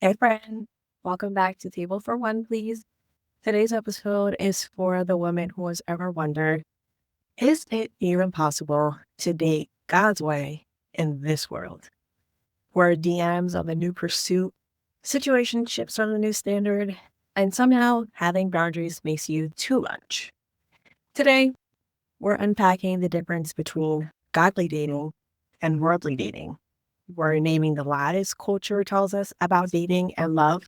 Hey, friend. Welcome back to Table for One, please. Today's episode is for the woman who has ever wondered, is it even possible to date God's way in this world? Where DMs are the new pursuit, situationships are the new standard, and somehow having boundaries makes you too much. Today, we're unpacking the difference between godly dating and worldly dating. We're naming the lies culture tells us about dating and love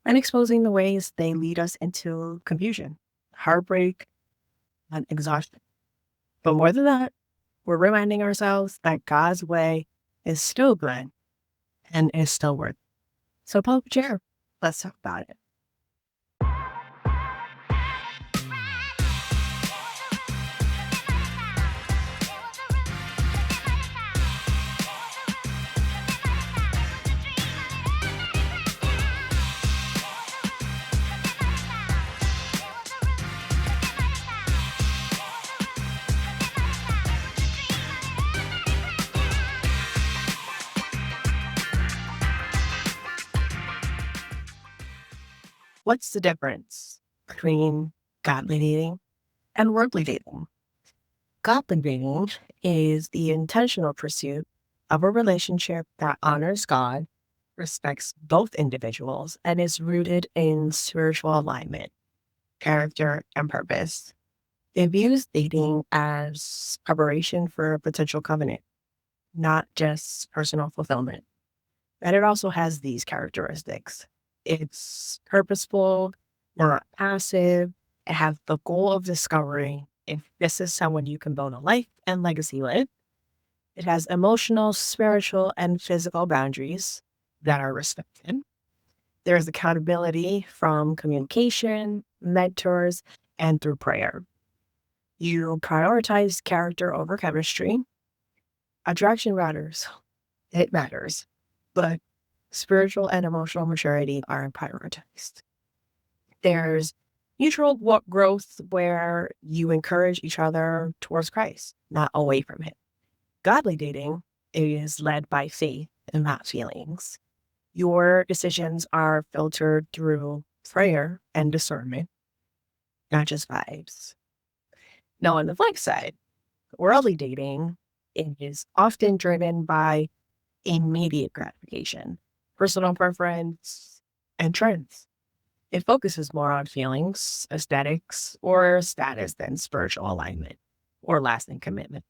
and exposing the ways they lead us into confusion, heartbreak, and exhaustion. But more than that, we're reminding ourselves that God's way is still good and is still worth it. So pull up a chair. Let's talk about it. What's the difference between godly dating and worldly dating? Godly dating is the intentional pursuit of a relationship that honors God, respects both individuals, and is rooted in spiritual alignment, character, and purpose. It views dating as preparation for a potential covenant, not just personal fulfillment. And it also has these characteristics. It's purposeful, not passive. It has the goal of discovering if this is someone you can build a life and legacy with. It has emotional, spiritual, and physical boundaries that are respected. There's accountability from communication, mentors, and through prayer. You prioritize character over chemistry. Attraction matters. It matters. But spiritual and emotional maturity are prioritized. There's mutual growth where you encourage each other towards Christ, not away from Him. Godly dating is led by faith and not feelings. Your decisions are filtered through prayer and discernment, not just vibes. Now, on the flip side, worldly dating is often driven by immediate gratification, personal preference, and trends. It focuses more on feelings, aesthetics, or status than spiritual alignment or lasting commitment.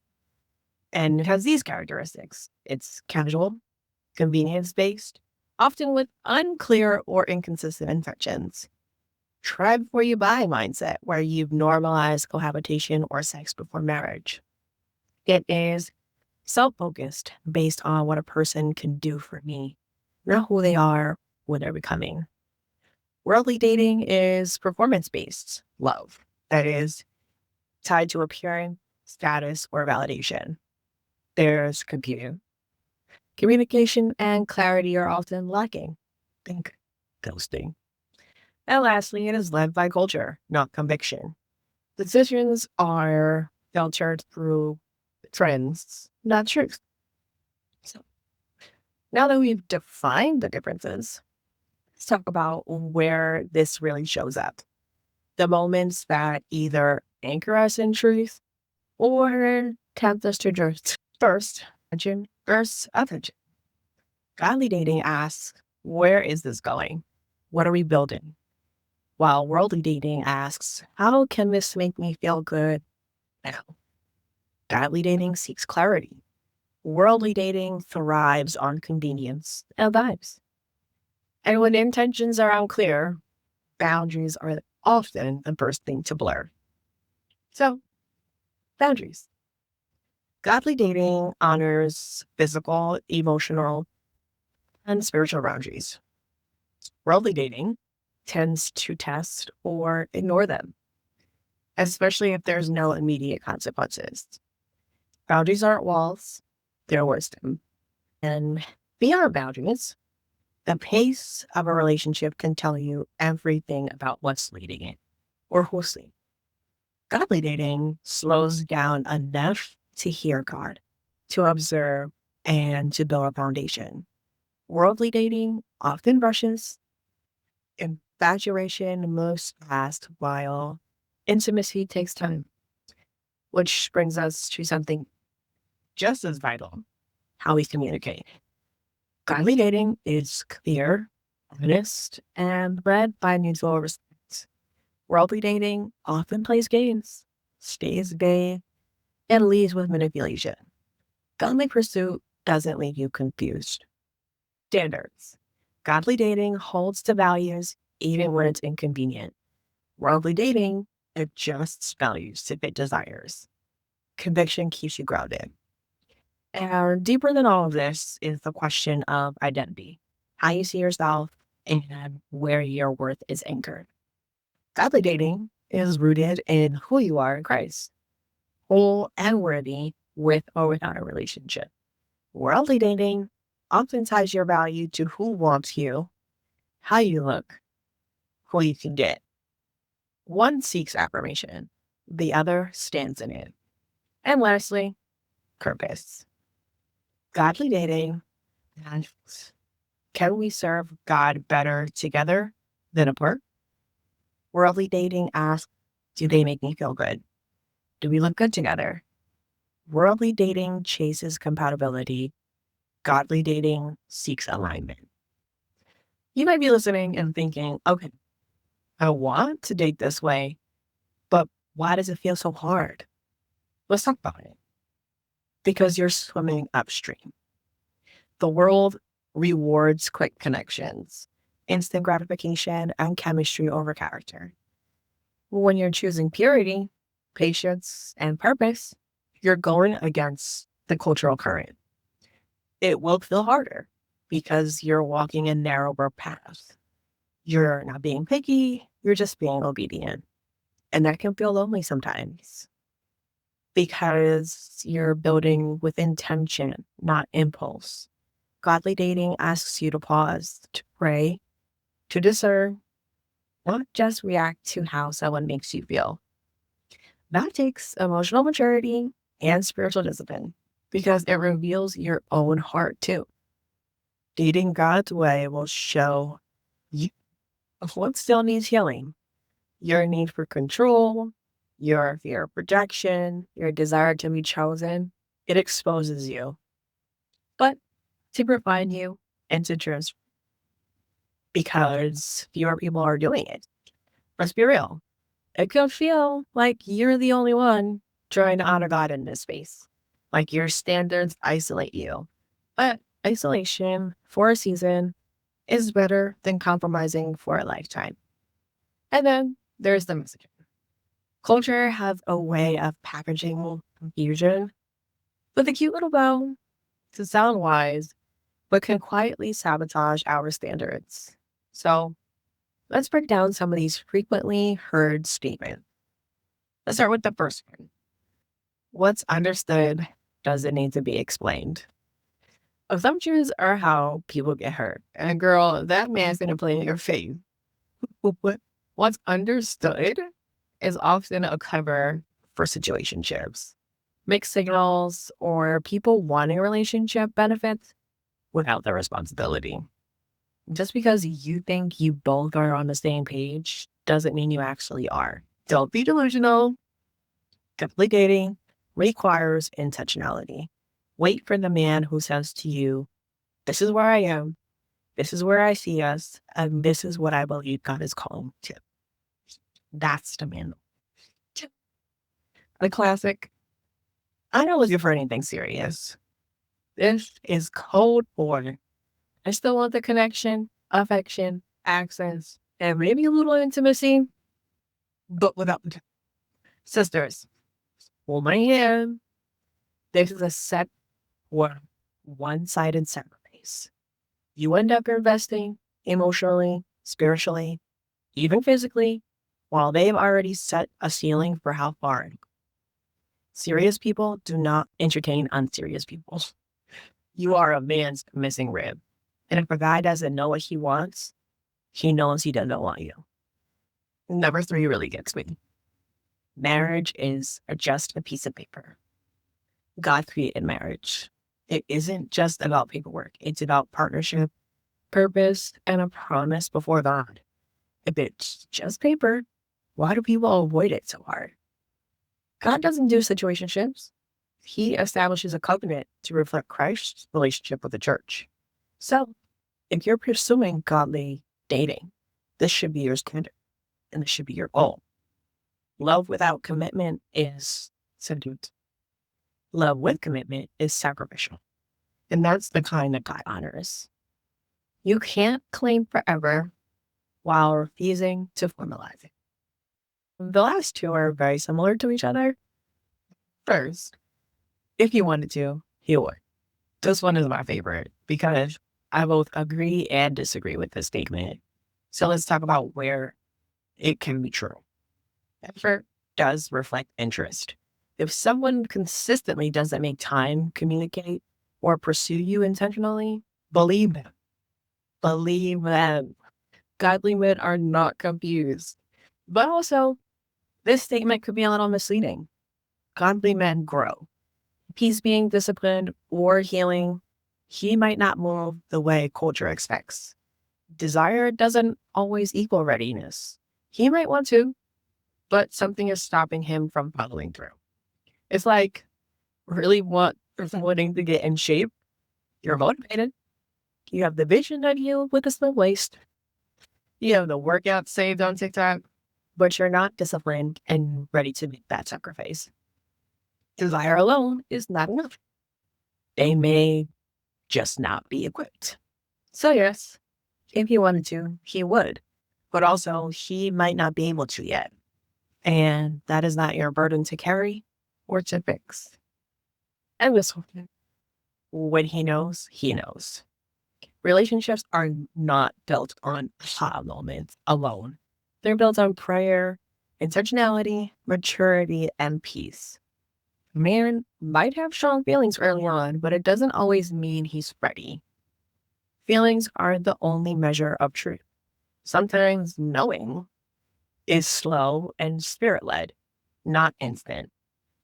And it has these characteristics. It's casual, convenience based, often with unclear or inconsistent intentions. Try before you buy mindset, where you've normalized cohabitation or sex before marriage. It is self-focused based on what a person can do for me, not who they are, what they're becoming. Worldly dating is performance-based love that is tied to appearance, status, or validation. There's computing. Communication and clarity are often lacking. Think ghosting. And lastly, it is led by culture, not conviction. Decisions are filtered through trends, not truth. So now that we've defined the differences, let's talk about where this really shows up. The moments that either anchor us in truth or tempt us to drift. First, attention versus attention. Godly dating asks, where is this going? What are we building? While worldly dating asks, how can this make me feel good now? Godly dating seeks clarity. Worldly dating thrives on convenience and vibes. And when intentions are unclear, boundaries are often the first thing to blur. So, boundaries. Godly dating honors physical, emotional, and spiritual boundaries. Worldly dating tends to test or ignore them, especially if there's no immediate consequences. Boundaries aren't walls, they're wisdom. And beyond boundaries, the pace of a relationship can tell you everything about what's leading it or who's leading. Godly dating slows down enough to hear God, to observe, and to build a foundation. Worldly dating often rushes. Infatuation moves fast while intimacy takes time, which brings us to something just as vital: how we communicate. Godly dating is clear, honest, and led by mutual respect. Worldly dating often plays games, stays vague, and leads with manipulation. Godly pursuit doesn't leave you confused. Standards. Godly dating holds to values even when it's inconvenient. Worldly dating adjusts values to fit desires. Conviction keeps you grounded. And deeper than all of this is the question of identity, how you see yourself, and where your worth is anchored. Godly dating is rooted in who you are in Christ, whole and worthy with or without a relationship. Worldly dating often ties your value to who wants you, how you look, who you can get. One seeks affirmation, the other stands in it. And lastly, purpose. Godly dating asks, can we serve God better together than apart? Worldly dating asks, do they make me feel good? Do we look good together? Worldly dating chases compatibility. Godly dating seeks alignment. You might be listening and thinking, okay, I want to date this way, but why does it feel so hard? Let's talk about it. Because you're swimming upstream. The world rewards quick connections, instant gratification, and chemistry over character. When you're choosing purity, patience, and purpose, you're going against the cultural current. It will feel harder because you're walking a narrower path. You're not being picky, you're just being obedient. And that can feel lonely sometimes because you're building with intention, not impulse. Godly dating asks you to pause, to pray, to discern, not just react to how someone makes you feel. That takes emotional maturity and spiritual discipline because it reveals your own heart too. Dating God's way will show you what still needs healing: your need for control, your fear of rejection, your desire to be chosen. It exposes you, but to refine you and to transform, because fewer people are doing it. Let's be real. It can feel like you're the only one trying to honor God in this space, like your standards isolate you. But isolation for a season is better than compromising for a lifetime. And then there's the messaging. Culture has a way of packaging confusion with a cute little bow to sound wise, but can quietly sabotage our standards. So let's break down some of these frequently heard statements. Let's start with the first one. What's understood doesn't need to be explained. Assumptions are how people get hurt. And girl, that man's gonna play in your face. What's understood is often a cover for situationships. Mixed signals or people wanting relationship benefits without the responsibility. Just because you think you both are on the same page doesn't mean you actually are. Don't be delusional. Simply dating requires intentionality. Wait for the man who says to you, this is where I am, this is where I see us, and this is what I believe God is calling to. That's the man. The classic, I don't looking for anything serious. This is code for, I still want the connection, affection, access, and maybe a little intimacy, but without the sisters. Hold my hand. This is a set for one-sided sacrifice. You end up investing emotionally, spiritually, even physically, while they've already set a ceiling for how far. Serious people do not entertain unserious people. You are a man's missing rib. And if a guy doesn't know what he wants, he knows he doesn't want you. Number 3 really gets me. Marriage is just a piece of paper. God created marriage. It isn't just about paperwork. It's about partnership, purpose, and a promise before God. If it's just paper, why do people avoid it so hard? God doesn't do situationships. He establishes a covenant to reflect Christ's relationship with the church. So, if you're pursuing godly dating, this should be your standard and this should be your goal. Love without commitment is subdued. Love with commitment is sacrificial. And that's the kind that God honors. You can't claim forever while refusing to formalize it. The last two are very similar to each other. First, if you wanted to, he would. This one is my favorite because I both agree and disagree with this statement. So let's talk about where it can be true. Effort does reflect interest. If someone consistently doesn't make time, communicate, or pursue you intentionally, believe them. Believe them. Godly men are not confused. But also, this statement could be a little misleading. Godly men grow. If he's being disciplined or healing, he might not move the way culture expects. Desire doesn't always equal readiness. He might want to, but something is stopping him from following through. It's like really wanting to get in shape. You're motivated. You have the vision of you with a slim waist. You have the workout saved on TikTok, but you're not disciplined and ready to make that sacrifice. Desire alone is not enough. They may just not be equipped. So yes, if he wanted to, he would, but also he might not be able to yet. And that is not your burden to carry or to fix. And this one, when he knows, he knows. Relationships are not built on aha moments alone. They're built on prayer, intentionality, maturity, and peace. Man might have strong feelings early on, but it doesn't always mean he's ready. Feelings aren't the only measure of truth. Sometimes knowing is slow and spirit-led, not instant.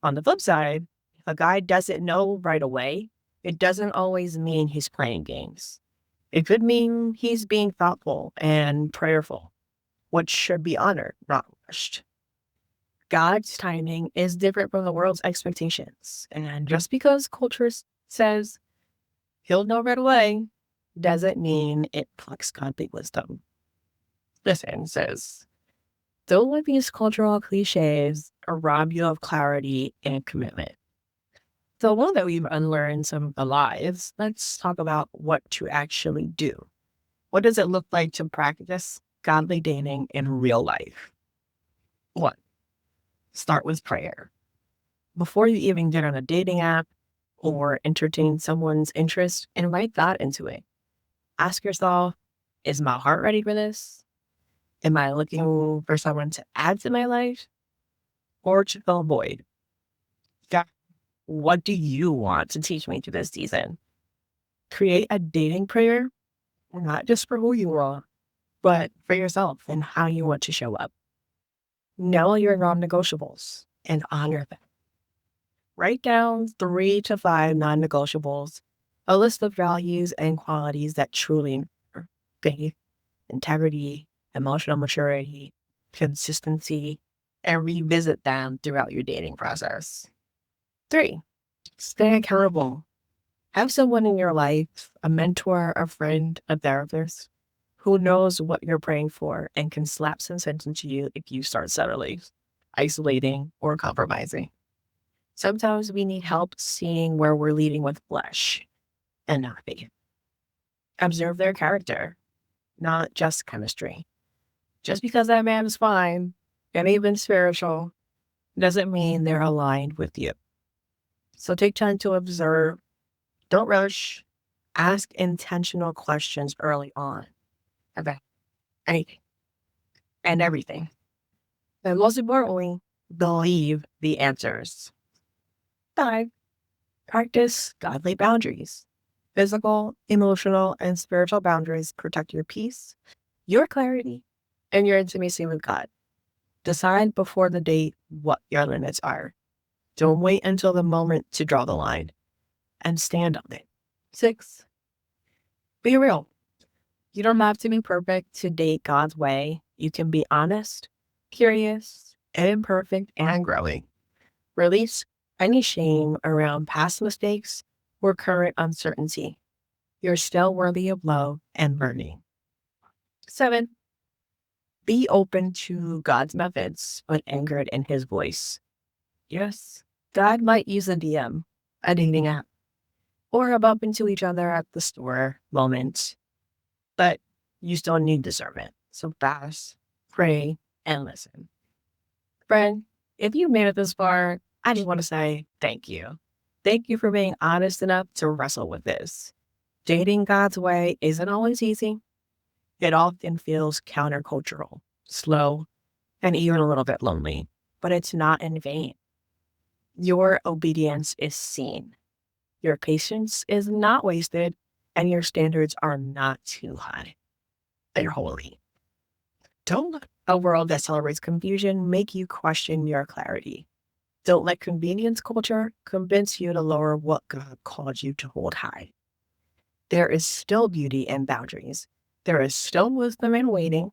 On the flip side, if a guy doesn't know right away, it doesn't always mean he's playing games. It could mean he's being thoughtful and prayerful, which should be honored, not rushed. God's timing is different from the world's expectations. And just because culture says he'll know right away doesn't mean it lacks godly wisdom. Listen, says, don't let these cultural cliches rob you of clarity and commitment. So now that we've unlearned some of the lies, let's talk about what to actually do. What does it look like to practice godly dating in real life? 1. Start with prayer. Before you even get on a dating app or entertain someone's interest, invite God into it. Ask yourself, is my heart ready for this? Am I looking for someone to add to my life or to fill a void? God, what do you want to teach me to this season? Create a dating prayer, not just for who you are, but for yourself and how you want to show up. Know your non-negotiables and honor them. Write down 3 to 5 non-negotiables, a list of values and qualities that truly matter: faith, integrity, emotional maturity, consistency, and revisit them throughout your dating process. 3, stay accountable. Have someone in your life, a mentor, a friend, a therapist, who knows what you're praying for and can slap some sense into you if you start settling, isolating, or compromising. Sometimes we need help seeing where we're leading with flesh and not faith. Observe their character, not just chemistry. Just because that man is fine and even spiritual doesn't mean they're aligned with you. So take time to observe. Don't rush. Ask intentional questions early on about anything and everything. And most importantly, believe the answers. 5, practice godly boundaries. Physical, emotional, and spiritual boundaries protect your peace, your clarity, and your intimacy with God. Decide before the date what your limits are. Don't wait until the moment to draw the line, and stand on it. 6, be real. You don't have to be perfect to date God's way. You can be honest, curious, imperfect, and growing. Release any shame around past mistakes or current uncertainty. You're still worthy of love and learning. 7, be open to God's methods, but anchored in his voice. Yes, God might use a DM, a dating app, or a bump into each other at the store moment, but you still need discernment. So fast, pray, and listen. Friend, if you made it this far, I just want to say thank you. Thank you for being honest enough to wrestle with this. Dating God's way isn't always easy. It often feels countercultural, slow, and even a little bit lonely, but it's not in vain. Your obedience is seen. Your patience is not wasted, and your standards are not too high. They're holy. Don't let a world that celebrates confusion make you question your clarity. Don't let convenience culture convince you to lower what God called you to hold high. There is still beauty in boundaries. There is still wisdom in waiting,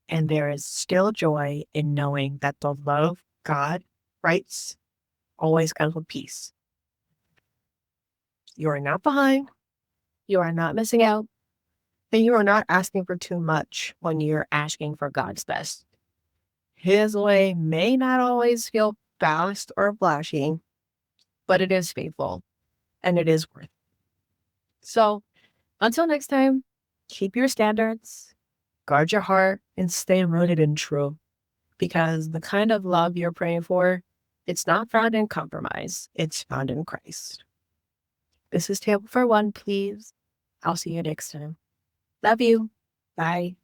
and there is still joy in knowing that the love God writes always comes with peace. You are not behind. You are not missing out. And you are not asking for too much when you're asking for God's best. His way may not always feel fast or flashy, but it is faithful and it is worth it. So until next time, keep your standards, guard your heart, and stay rooted in truth. Because the kind of love you're praying for, it's not found in compromise. It's found in Christ. This is Table for One, please. I'll see you next time. Love you. Bye.